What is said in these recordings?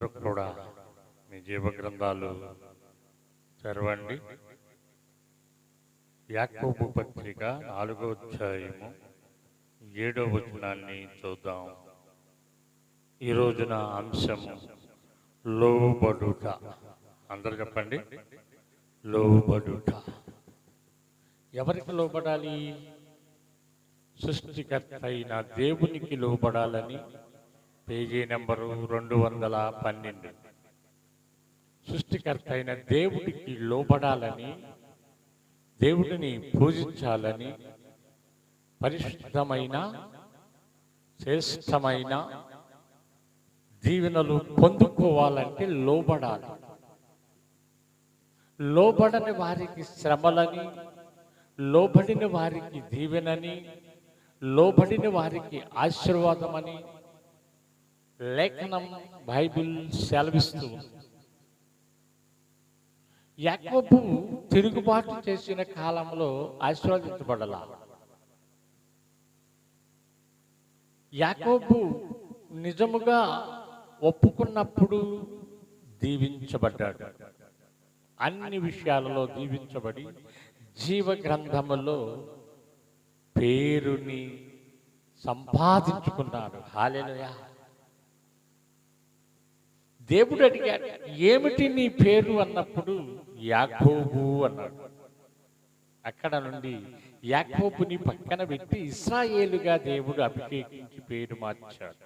అందరూ కూడా మీ జీవ గ్రంథాలు చదవండి. యాకోబు పత్రిక 4వ అధ్యాయము 7వ వచనాన్ని చూద్దాం. ఈ రోజున అంశము లోబడుట. అందరూ చెప్పండి, లోబడుట. ఎవరికి లోబడాలి? సృష్టికర్త అయిన దేవునికి లోబడాలని పేజీ నెంబరు 212. సృష్టికర్త అయిన దేవుడికి లోబడాలని, దేవుడిని పూజించాలని, పరిశుద్ధమైన శ్రేష్టమైన దీవెనలు పొందుకోవాలంటే లోబడాలి. లోబడని వారికి శ్రమలని, లోబడిన వారికి దీవెనని, లోబడిన వారికి ఆశీర్వాదమని లేఖనం బైబిల్ సెలవిస్తూ, యాకోబు తిరుగుబాటు చేసిన కాలంలో ఆశీర్వదించబడాల. యాకోబు నిజముగా ఒప్పుకున్నప్పుడు దీవించబడ్డాడు. అన్ని విషయాలలో దీవించబడి జీవ గ్రంథములో పేరుని సంపాదించుకున్నాడు. హల్లెలూయా. దేవుడు అడిగాడు, ఏమిటి నీ పేరు అన్నప్పుడు యాకోబు అన్నాడు. అక్కడ నుండి యాకోబుని పక్కన పెట్టి ఇశ్రాయేలుగా దేవుడు అభిషేకించి పేరు మార్చాడు.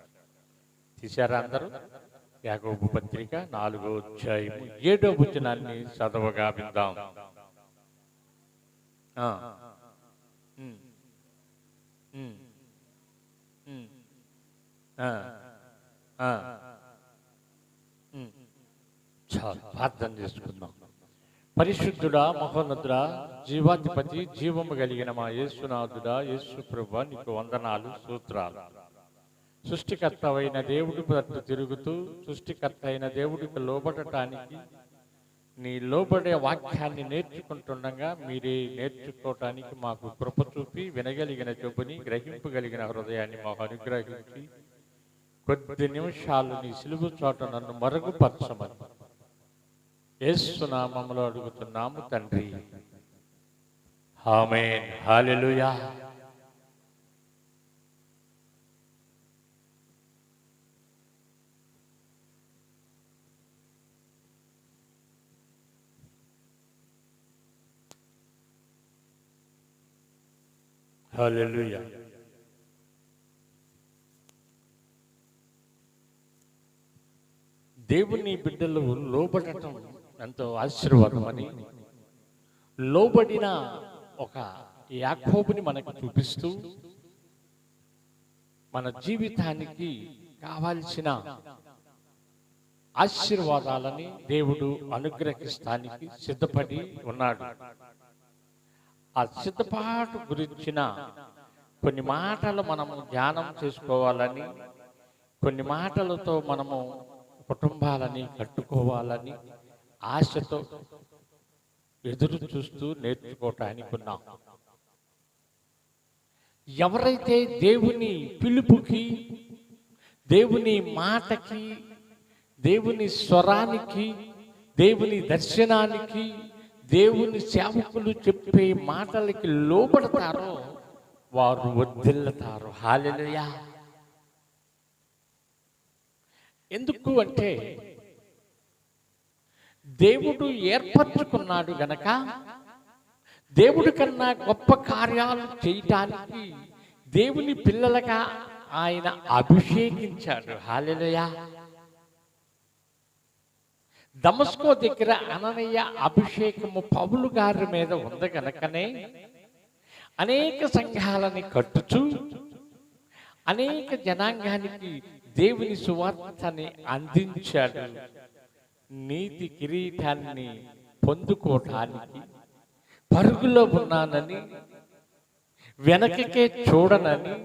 తీశారా అందరూ? యాకోబు పత్రిక 4వ అధ్యాయము 7వ వచనాన్ని చదవగా విందాం. ప్రార్థన చేసుకుందాం. పరిశుద్ధుడా, మహోన్నతుడా, జీవాధిపతి, జీవము కలిగిన మా యేసునాథుడా, యేసు ప్రభువా, నీకు వందనాలు, స్తోత్రాలు. సృష్టికర్త అయిన దేవుడి పట్ల తిరుగుతూ సృష్టికర్త అయిన దేవుడికి లోబడటానికి, నీ లోబడే వాక్యాన్ని నేర్చుకుంటుండగా మీరే నేర్చుకోవటానికి మాకు కృప చూపి, వినగలిగిన చెబుని, గ్రహింపగలిగిన హృదయాన్ని మాకు అనుగ్రహించి, కొద్ది నిమిషాలు నీ సిలువ చోట నన్ను మరుగుపరచమని యేసు నామములో అడుగుతున్నాము తండ్రి. ఆమేన్. హల్లెలూయా. హల్లెలూయా. దేవుని బిడ్డలు లోబడటం ఎంతో ఆశీర్వాదం అని లోబడిన ఒక యాకోబుని మనకు చూపిస్తూ, మన జీవితానికి కావాల్సిన ఆశీర్వాదాలని దేవుడు అనుగ్రహిస్తానికి సిద్ధపడి ఉన్నాడు. ఆ సిద్ధపాటు గురించిన కొన్ని మాటలు మనము ధ్యానం చేసుకోవాలని, కొన్ని మాటలతో మనము కుటుంబాలని కట్టుకోవాలని ఆశతో ఎదురు చూస్తూ నేర్చుకోవటానికి ఉన్నాం. ఎవరైతే దేవుని పిలుపుకి, దేవుని మాటకి, దేవుని స్వరానికి, దేవుని దర్శనానికి, దేవుని సేవకులు చెప్పే మాటలకి లోబడతారో వారు వర్ధిల్లుతారు. హల్లెలూయా. ఎందుకు అంటే దేవుడు ఏర్పరచుకున్నాడు గనక, దేవుడి కన్నా గొప్ప కార్యాలు చేయటానికి దేవుని పిల్లలుగా ఆయన అభిషేకించాడు. హల్లెలూయా. దమస్కో దగ్గర అననీయ అభిషేకము పౌలు గారి మీద ఉంది గనకనే అనేక సంఘాలని కట్టుచు అనేక జనాంగానికి దేవుని సువార్తని అందించాడు. నీతి కిరీటాన్ని పొందుకోవటానికి పరుగులో ఉన్నానని, వెనకకే చూడనని,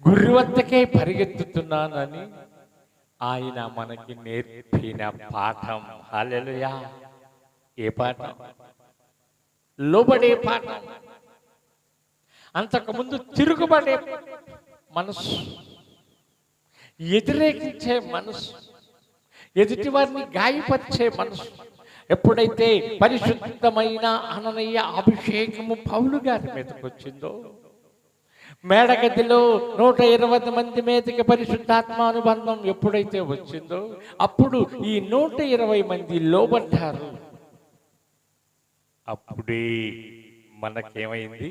గురి వద్దకే పరిగెత్తుతున్నానని ఆయన మనకి నేర్పిన పాఠం. హల్లెలూయా. ఏ పాఠం? లోబడే పాఠం. అంతకుముందు తిరుగుబడే మనసు, వ్యతిరేకించే మనసు, ఎదుటి వారిని గాయపరిచే మనసు. ఎప్పుడైతే పరిశుద్ధమైన అననీయ అభిషేకము పౌలు గారి మీదకి వచ్చిందో, మేడగదిలో 120 మంది మీదకి పరిశుద్ధాత్మ అనుబంధం ఎప్పుడైతే వచ్చిందో, అప్పుడు ఈ 120 మంది లోబడ్డారు. అప్పుడే మనకేమైంది?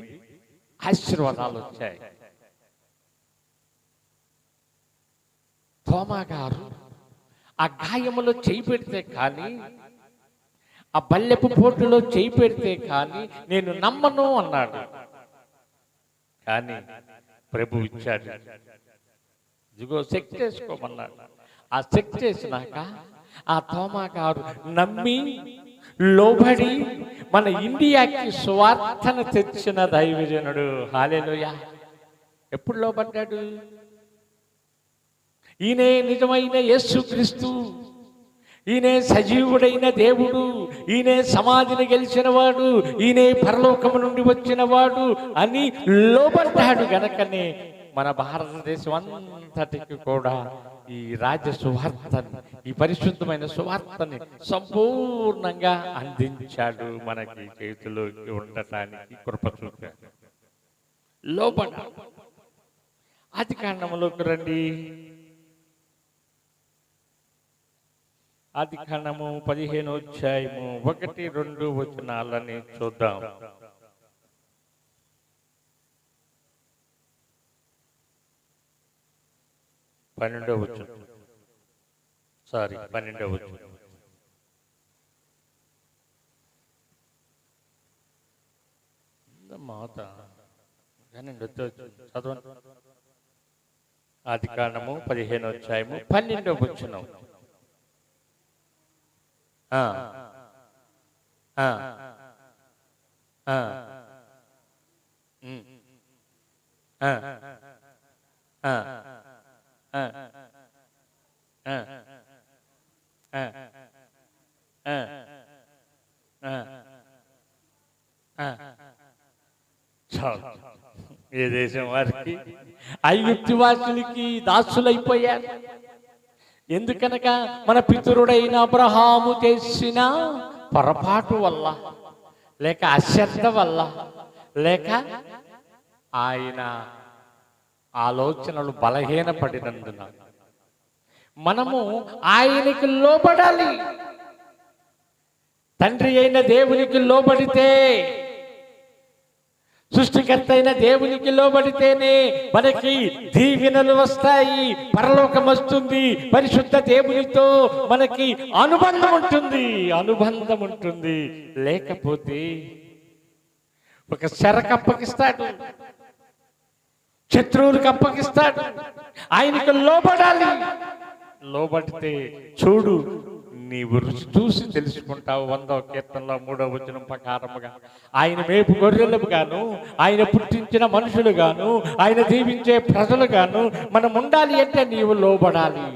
ఆశీర్వాదాలు వచ్చాయి. తోమా గారు ఆ గాయములో చేయి పెడితే కానీ, ఆ బల్లెపు పోటులో చేయి పెడితే కానీ నేను నమ్మను అన్నాడు. కానీ ప్రభు ఇచ్చాడు. ఇదిగో శక్తి చేసుకోమన్నాడు. ఆ శక్తి చేసినాక ఆ తోమా గారు నమ్మి లోబడి మన ఇండియాకి సువార్తను తెచ్చిన దైవజనుడు. హల్లెలూయా. ఎప్పుడు లోబడ్డాడు? ఈయనే నిజమైన యేసుక్రీస్తు, ఈయనే సజీవుడైన దేవుడు, ఈయనే సమాధిని గెలిచిన వాడు, ఈయనే పరలోకము నుండి వచ్చిన వాడు అని లోబడ్డాడు. గనకనే మన భారతదేశం అంతటికి కూడా ఈ రాజ్య సువార్తని, ఈ పరిశుద్ధమైన సువార్తని సంపూర్ణంగా అందించాడు. మనకి చేతిలోకి ఉండటానికి కృప చూపాడు. లోబడ్డాడు. ఆదికాండములోకి రండి. ఆదికాండము 15వ అధ్యాయము 1-2 వచనాలని చూద్దాం. 12వ వచనం. 12వ వచనం. మాత చదవండి. ఆదికాండము 15వ అధ్యాయము 12వ వచనం. ఏ దేశం వారికి? ఐగుప్తు వాసులకి దాసులైపోయారు. ఎందుకనక మన పితరుడైన అబ్రహాము చేసిన పొరపాటు వల్ల, లేక అశ్రద్ధ వల్ల, లేక ఆయన ఆలోచనలు బలహీనపడినందున మనము ఆయనకి లోబడాలి. తండ్రి అయిన దేవునికి లోబడితే, సృష్టికర్త అయిన దేవునికి లోబడితేనే మనకి దీవెనలు వస్తాయి, పరలోకం వస్తుంది, పరిశుద్ధ దేవునితో మనకి అనుబంధం ఉంటుంది. లేకపోతే ఒక చెరకు అప్పగిస్తాడు, శత్రువులకు అప్పగిస్తాడు. ఆయనకు లోబడాలి. లోబడితే చూడు, నీవు రుచి చూసి తెలుసుకుంటావు. 100వ కీర్తనలో 3వ వచనం ప్రకారముగా ఆయన మేపు గొర్రెలు గాను, ఆయన పుట్టించిన మనుషులు గాను, ఆయన దీవించే ప్రజలు గాను మనం ఉండాలి అంటే నీవు లోబడాలి.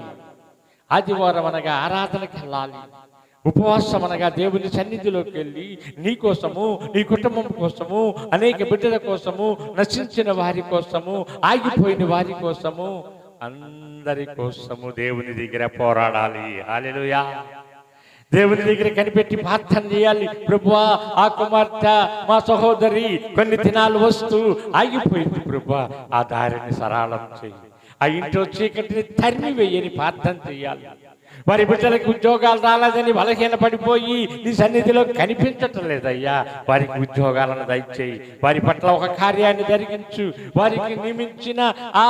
ఆదివారం అనగా ఆరాధనకి వెళ్ళాలి. ఉపవాసం అనగా దేవుని సన్నిధిలోకి వెళ్ళి నీ కోసము, నీ కుటుంబం కోసము, అనేక బిడ్డల కోసము, నశించిన వారి కోసము, ఆగిపోయిన వారి కోసము, అందరి కోసము దేవుని దగ్గర పోరాడాలి. హల్లెలూయా. దేవుని దగ్గర కనిపెట్టి ప్రార్థన చేయాలి. ప్రభువా, ఆ కుమార్తె మా సహోదరి కొన్ని దినాలు వస్తూ ఆగిపోయింది ప్రభువా, ఆ దారిని సరళం చేయి, ఆ ఇంట్లో చీకటిని తరిమి వేయని ప్రార్థన చేయాలి. వారి బిడ్డలకు ఉద్యోగాలు రాలేదని బలహీన పడిపోయి నీ సన్నిధిలో కనిపించటం లేదయ్యా, వారికి ఉద్యోగాలను దయచేయి, వారి పట్ల ఒక కార్యాన్ని జరిగించు. వారికి నియమించిన ఆ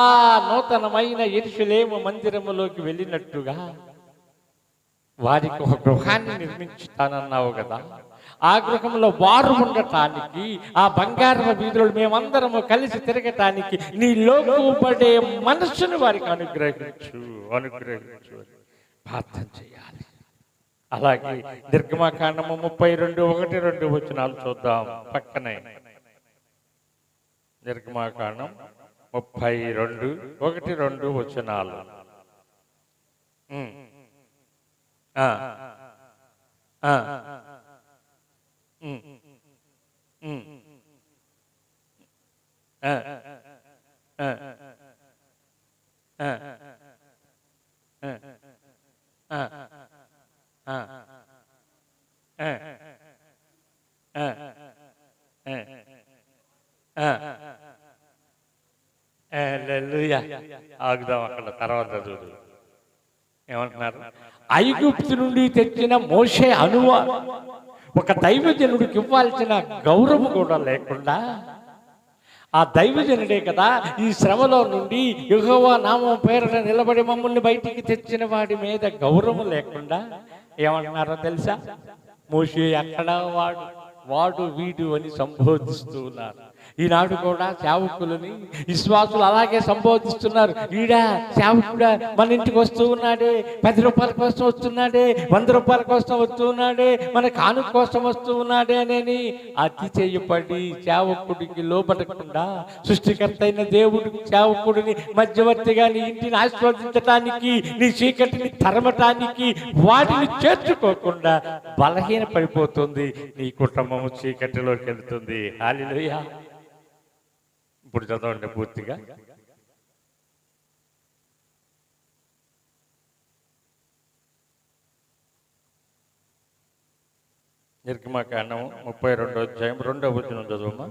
నూతనమైన యెరూషలేము మందిరములోకి వెళ్ళినట్టుగా వారికి ఒక గృహాన్ని నిర్మించుతానన్నావు కదా, ఆ గృహంలో వారు ఉండటానికి, ఆ బంగారు వీధులు మేమందరము కలిసి తిరగటానికి నీ లోబడే మనస్సును వారికి అనుగ్రహించు ప్రార్థన చేయాలి. అలాగే నిర్గమకాండము 32:1-2 వచనాలు చూద్దాం పక్కనే. నిర్గమకాండం 32:1-2 వచనాలు. ఆ, ఆ, ఆ, ఆ, హల్లెలూయా. ఆగుదాం అక్కడ, తర్వాత చదువు. ఏమంటున్నారు? ఐగుప్తు నుండి తెచ్చిన మోషే అనువా ఒక దైవజనుడికి ఇవ్వాల్సిన గౌరవం కూడా లేకుండా, ఆ దైవజనుడే కదా ఈ శ్రమలో నుండి యెహోవా నామం పేరున నిలబడి మమ్మల్ని బయటికి తెచ్చిన వాడి మీద గౌరవం లేకుండా ఏమంటున్నారో తెలుసా? మోషే ఎక్కడ వాడు వీడు అని సంబోధిస్తూ ఉన్నారు. ఈనాడు కూడా సేవకులని విశ్వాసులు అలాగే సంబోధిస్తున్నారు. ఈడా సేవకుడా, మన ఇంటికి వస్తూ ఉన్నాడే, 10 రూపాయల కోసం వస్తున్నాడే, 100 రూపాయల కోసం వస్తూ ఉన్నాడే, మన కానుక కోసం వస్తూ ఉన్నాడే అని అతి చేయబడి సేవకుడికి లోబడకుండా, సృష్టికర్త అయిన దేవుడికి సేవకుడిని మధ్యవర్తిగా నీ ఇంటిని ఆశీర్వదించటానికి, నీ చీకటిని తరమటానికి వాటిని చేర్చుకోకుండా బలహీన పడిపోతుంది. నీ కుటుంబము చీకటిలోకి వెళ్తుంది. హల్లెలూయా. ఇప్పుడు చదవండి పూర్తిగా. నిర్గమకాండం 32వ అధ్యాయం 2వ వచనం చదువమ్మా.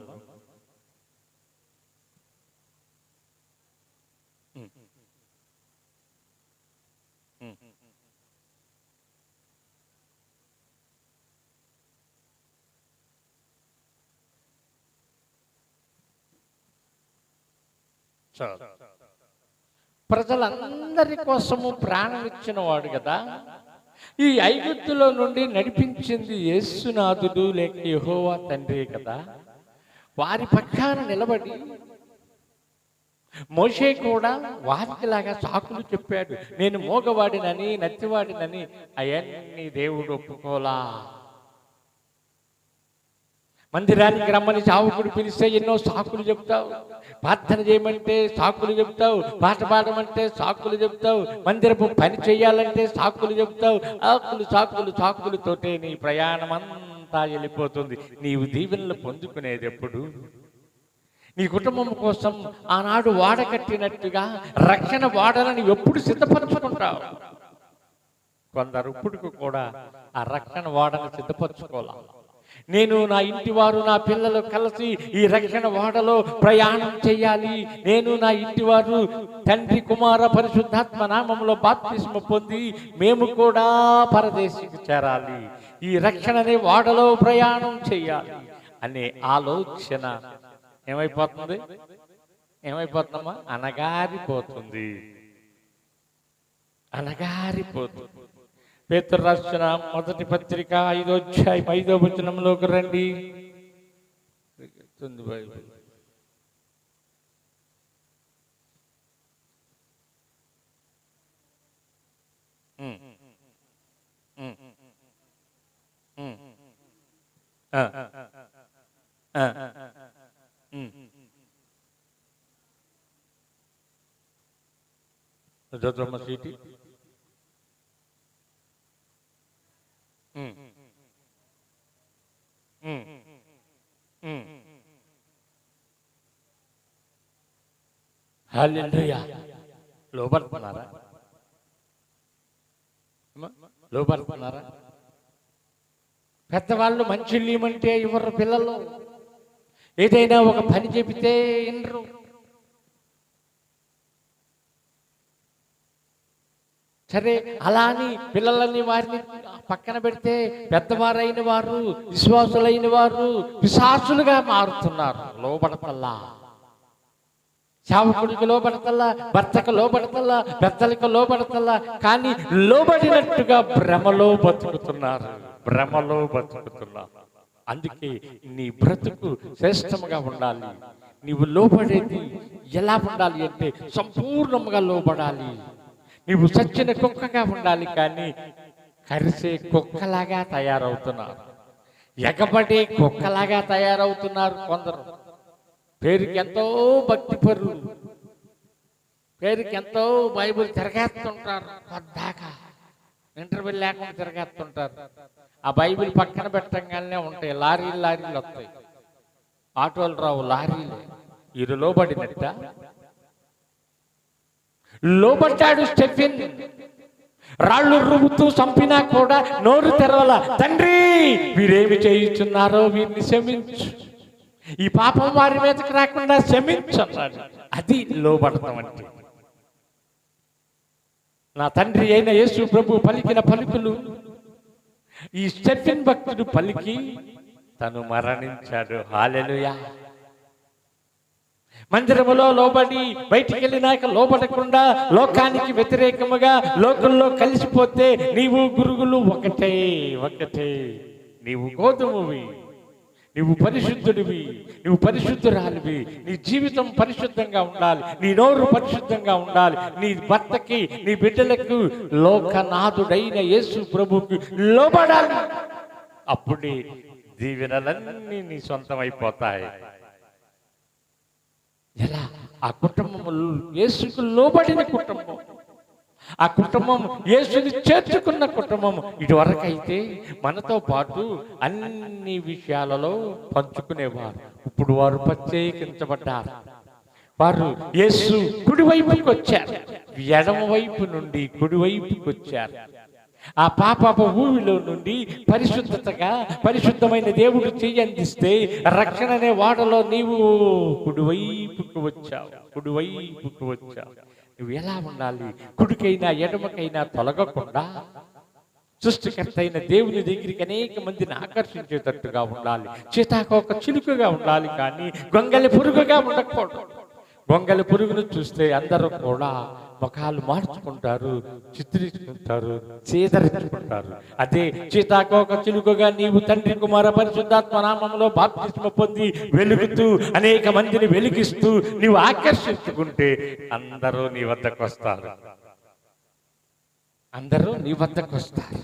ప్రజలందరి కోసము ప్రాణం ఇచ్చిన వాడు కదా. ఈ ఐగుప్తులో నుండి నడిపించింది యేసునాథుడు లేక యెహోవా తండ్రి కదా. వారి పక్షాన నిలబడి మోషే కూడా వారికిలాగా సాకులు చెప్పాడు. నేను మోగవాడినని, నత్తివాడినని. అవన్నీ దేవుడు ఒప్పుకోలా. మందిరానికి రమ్మని సావుకుడు పిలిస్తే ఎన్నో సాకులు చెప్తావు, ప్రార్థన చేయమంటే సాకులు చెప్తావు, పాట పాడమంటే సాకులు చెప్తావు, మందిరపు పని చేయాలంటే సాకులు చెప్తావు. సాకులతోటే నీ ప్రయాణం అంతా వెళ్ళిపోతుంది. నీవు దీవెనలు పొందుకునేది ఎప్పుడు? నీ కుటుంబం కోసం ఆనాడు వాడ కట్టినట్టుగా రక్షణ వాడలని ఎప్పుడు సిద్ధపరచుకుంటావు? కొందరు ఇప్పుడుకు కూడా ఆ రక్షణ వాడని సిద్ధపరచుకోవాలి. నేను, నా ఇంటి వారు, నా పిల్లలు కలిసి ఈ రక్షణ వాడలో ప్రయాణం చేయాలి. నేను, నా ఇంటి వారు తండ్రి, కుమార, పరిశుద్ధాత్మ నామంలో బాప్తిస్మ పొంది మేము కూడా పరదేశికి చేరాలి, ఈ రక్షణని వాడలో ప్రయాణం చేయాలి అనే ఆలోచన ఏమైపోతుందమ్మా? అనగారిపోతుంది. పేతురు రాసిన మొదటి పత్రిక 5వ అధ్యాయం 5వ వచనంలోకి రండి. సీటి హల్లెలూయా. లోబడుతున్నారా? పెద్దవాళ్ళు మంచిళ్ళు ఇవ్వమంటే ఇవ్వరు. పిల్లలు ఏదైనా ఒక పని చెబితే వినరు. సరే, అలా అని పిల్లలని వారిని పక్కన పెడితే పెద్దవారైన వారు, విశ్వాసులైన వారు పిశాచులుగా మారుతున్నారు. లోబడతల్లా, సేవకుడికి లోబడతల్లా, భర్తకు లోబడతల్లా, పెద్దలకు లోబడతల్లా, కానీ లోబడినట్టుగా భ్రమలో బతుకుతున్నారు. అందుకే నీ బ్రతుకు శ్రేష్టముగా ఉండాలి. నీవు లోబడేది ఎలా ఉండాలి అంటే సంపూర్ణముగా లోబడాలి. నీవు చచ్చిన కుక్కగా ఉండాలి, కానీ కరిసే కుక్కలాగా తయారవుతున్నారు, ఎగబడే కుక్కలాగా తయారవుతున్నారు కొందరు. పేరుకి ఎంతో భక్తి పరులు, పేరుకి ఎంతో బైబిల్ తిరగేస్తుంటారు, పద్దాకా ఇంటర్వ్యూ లేకుండా తిరగేస్తుంటారు. ఆ బైబిల్ పక్కన పెట్టంగానే ఉంటాయి లారీలు వస్తాయి, ఆటోలు రావు, లారీలు. ఇది లోబడినట్ట? లోబడ్డాడు స్టెఫెన్. రాళ్ళు రువ్వుతూ చంపినా కూడా నోరు తెరవల. తండ్రి, వీరేమి చేయుచున్నారో వీరిని క్షమించు, ఈ పాపం వారి మీదకి రాకుండా క్షమించు అన్నాడు. అది లోబడతాం అంటే. నా తండ్రి అయిన యేసు ప్రభు పలికిన పలుకులు ఈ స్టెఫెన్ భక్తుడు పలికి తను మరణించాడు. హల్లెలూయా. మందిరములో లోబడి బయటికి వెళ్ళినాక లోబడకుండా లోకానికి వ్యతిరేకముగా లోకంలో కలిసిపోతే నీవు గురుగులు ఒకటే ఒకటే. నీవు గోధుమవి, నీవు పరిశుద్ధుడివి, నీవు పరిశుద్ధురాలివి. నీ జీవితం పరిశుద్ధంగా ఉండాలి, నీ నోరు పరిశుద్ధంగా ఉండాలి. నీ భర్తకి, నీ బిడ్డలకు లోకనాథుడైన యేసు ప్రభువుకి లోబడాలి. అప్పుడే దీవెనలన్నీ నీ సొంతం అయిపోతాయి. ఎలా? ఆ కుటుంబం యేసుకు లోబడిన కుటుంబం, ఆ కుటుంబం యేసుని చేర్చుకున్న కుటుంబం. ఇటువరకైతే మనతో పాటు అన్ని విషయాలలో పంచుకునేవారు. ఇప్పుడు వారు ప్రత్యేకించబడ్డారు. వారు యేసు కుడివైపుకి వచ్చారు, ఎడమ వైపు నుండి కుడివైపుకి వచ్చారు. ఆ పాప ఊవిలో నుండి పరిశుద్ధతగా పరిశుద్ధమైన దేవుడు చెయ్యి అందిస్తే రక్షణ అనే వాడలో నీవు కుడివైపుకు వచ్చావు, కుడివైపుకు వచ్చావు. నువ్వు ఎలా ఉండాలి? కుడికైనా ఎడమకైనా తొలగకుండా సృష్టికర్త అయిన దేవుని దగ్గరికి అనేక మందిని ఆకర్షించేటట్టుగా ఉండాలి. సీతాకోక చిలుకగా ఉండాలి, కానీ గొంగలి పురుగుగా ఉండకూడదు. గొంగలి పురుగును చూస్తే అందరూ కూడా ముఖాలు మార్చుకుంటారు, చిత్రించుకుంటారు, చేదరించుకుంటారు. అదే సీతాకోక చిలుకగా నీవు తండ్రి కుమార పరిశుద్ధాత్మ నామములో బాప్తిస్మ పొంది వెలుగుతూ అనేక మందిని వెలిగిస్తూ నీవు ఆకర్షించుకుంటే అందరూ నీ వద్దకు వస్తారు. అందరూ నీ వద్దకు వస్తారు.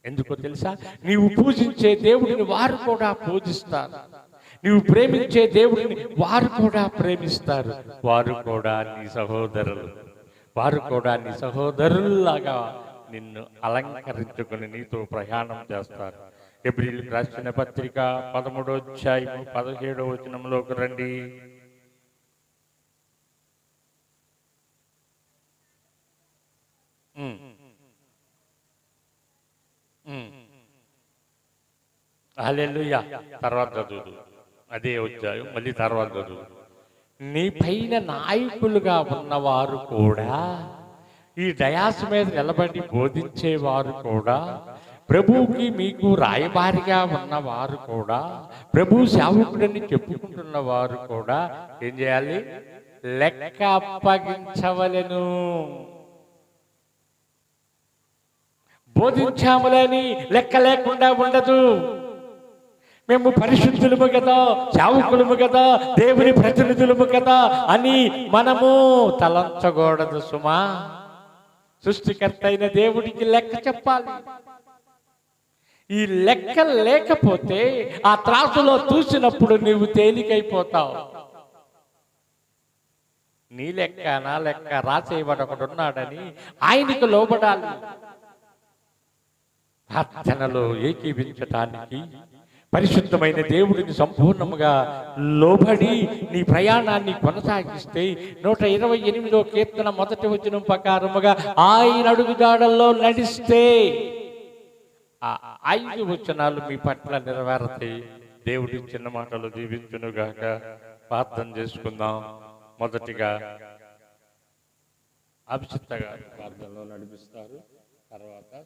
ఎందుకో తెలుసా? నీవు పూజించే దేవుడిని వారు కూడా పూజిస్తారు. నీవు ప్రేమించే దేవుడిని వారు కూడా ప్రేమిస్తారు. వారు కూడా నీ సహోదరులు, వారు కూడా నీ సహోదరుల్లాగా నిన్ను అలంకరించుకుని నీతో ప్రయాణం చేస్తారు. హెబ్రీయులకు రాసిన పత్రిక 13వ అధ్యాయం 17వ వచనంలోకి రండి. హల్లెలూయా. తర్వాత చదువు, అదే అధ్యాయం మళ్ళీ తర్వాత చదువు. నీ పైన నాయకులుగా ఉన్నవారు కూడా, ఈ డయాస్ మీద నిలబడి బోధించేవారు కూడా, ప్రభువుకి మీకు రాయబారిగా ఉన్నవారు కూడా, ప్రభు సేవకుడని చెప్పుకుంటున్న వారు కూడా ఏం చేయాలి? లెక్క అప్పగించవలెను. బోధించాములని లెక్క లేకుండా ఉండదు. మేము పరిశుద్ధులము కదా, సేవకులము కదా, దేవుని ప్రతినిధులము కదా అని మనము తలంచకూడదు సుమా. సృష్టికర్త అయిన దేవుడికి లెక్క చెప్పాలి. ఈ లెక్క లేకపోతే ఆ త్రాసులో చూసినప్పుడు నీవు తేలికైపోతావు. నీ లెక్క నా లెక్క రాసేవాడు ఒకడు ఉన్నాడని ఆయనకు లోబడాలి. ప్రార్థనలో ఏకీవించటానికి పరిశుద్ధమైన దేవుడిని సంపూర్ణముగా లోబడి నీ ప్రయాణాన్ని కొనసాగిస్తే 128వ కీర్తన 1వ వచనం ప్రకారముగా ఆయన అడుగుజాడల్లో నడిస్తే ఆ 5 వచనాలు మీ పట్ల నెరవేరతాయి. దేవుడి చిన్న మాటలు దీవించునుగాక. ప్రార్థన చేసుకుందాం. మొదటిగా అభిషిక్త గారు ప్రార్థనలో నడిపిస్తారు. తర్వాత